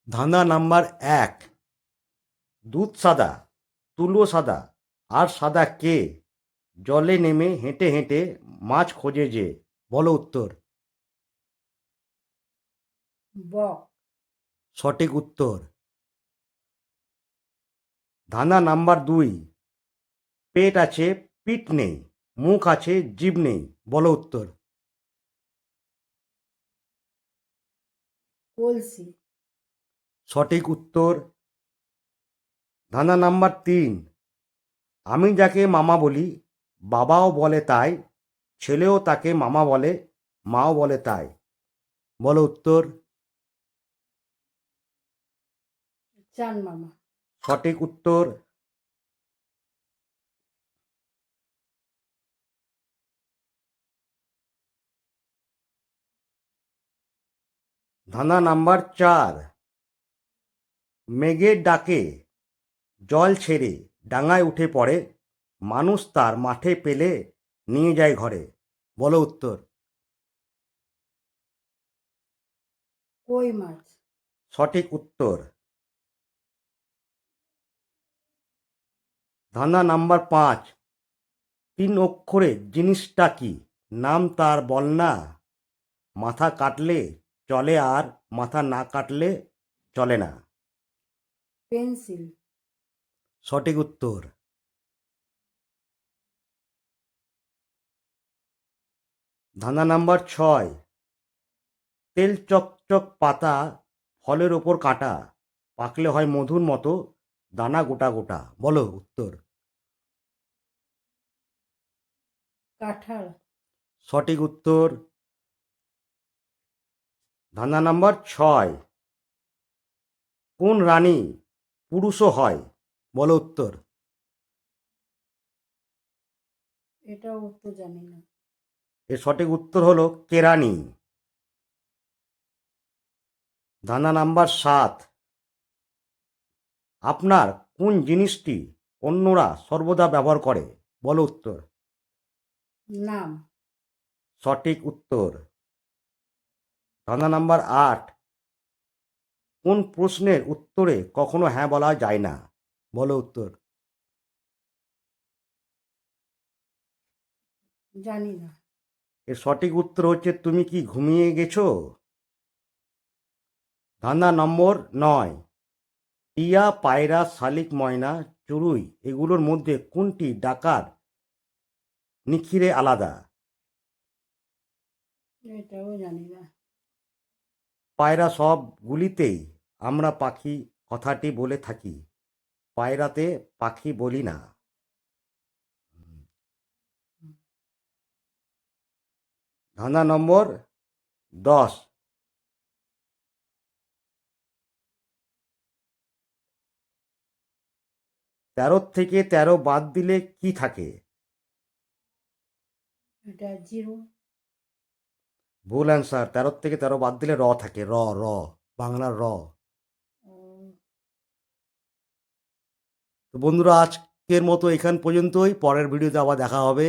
ধাঁধা নাম্বার ১। দুধ সাদা, তুলো সাদা, আর সাদা কে? জলে নেমে হেঁটে হেঁটে মাছ খোঁজে যে। বলো উত্তর। বক। সঠিক উত্তর। ধাঁধা নাম্বার ২। পেট আছে, পিঠ নেই, মুখ আছে, জিভ নেই। বলো উত্তর। কলসি। সঠিক উত্তর। ধাঁধা নাম্বার ৩। আমি যাকে মামা বলি, বাবাও বলে তাই, ছেলেও তাকে মামা বলে, মাও বলে তাই। বলো উত্তর। চান মামা। সঠিক উত্তর। ধাঁধা নাম্বার ৪। মেঘের ডাকে জল ছেড়ে ডাঙায় উঠে পড়ে, মানুষ তার মাঠে পেলে নিয়ে যায় ঘরে। বলো উত্তর। কই মাছ। সঠিক উত্তর। ধাঁধা নাম্বার ৫। ৩ অক্ষরে জিনিসটা কি? নাম তার বল না। মাথা কাটলে চলে আর মাথা না কাটলে চলে না। পেন্সিল। সঠিক উত্তর। ধাঁধা নাম্বার ৬। তেল চকচক পাতা, ফলের ওপর কাঁটা, পাকলে হয় মধুর মতো, দানা গোটা গোটা। বলো উত্তর। কাঁঠাল। সঠিক উত্তর। ধাঁধা নাম্বার ৬। কোন রানী পুরুষও হয়? বলো উত্তর। এটা উত্তর জানি না। এর সঠিক উত্তর হলো কেরানি। ধাঁধা নাম্বার ৭। আপনার কোন জিনিসটি অন্যরা সর্বদা ব্যবহার করে? বলো উত্তর। নাম। সঠিক উত্তর। ধাঁধা নাম্বার ৮। কোন প্রশ্নের উত্তরে কখনো হ্যাঁ বলা যায় না? বলো উত্তর। জানি না। এর সঠিক উত্তর হচ্ছে তুমি কি ঘুমিয়ে গেছো? ধাঁধা নম্বর ৯। টিয়া, পায়রা, শালিক, ময়না, চড়ুই এগুলোর মধ্যে কোনটি ডাকার নিখিরে আলাদা? এটাও জানি না। পায়রা সবগুলিতেই আমরা পাখি কথাটি বলে থাকি, পায়রাতে পাখি বলি না। ধাঁধা নম্বর ১০। ১৩ থেকে ১৩ বাদ দিলে কি থাকে? এটা জিরো। ভুল অ্যান্সার। ১৩ থেকে ১৩ বাদ দিলে র থাকে, র র, বাংলার র। তো বন্ধুরা, আজকের মতো এখান পর্যন্তই। পরের ভিডিওতে আবার দেখা হবে।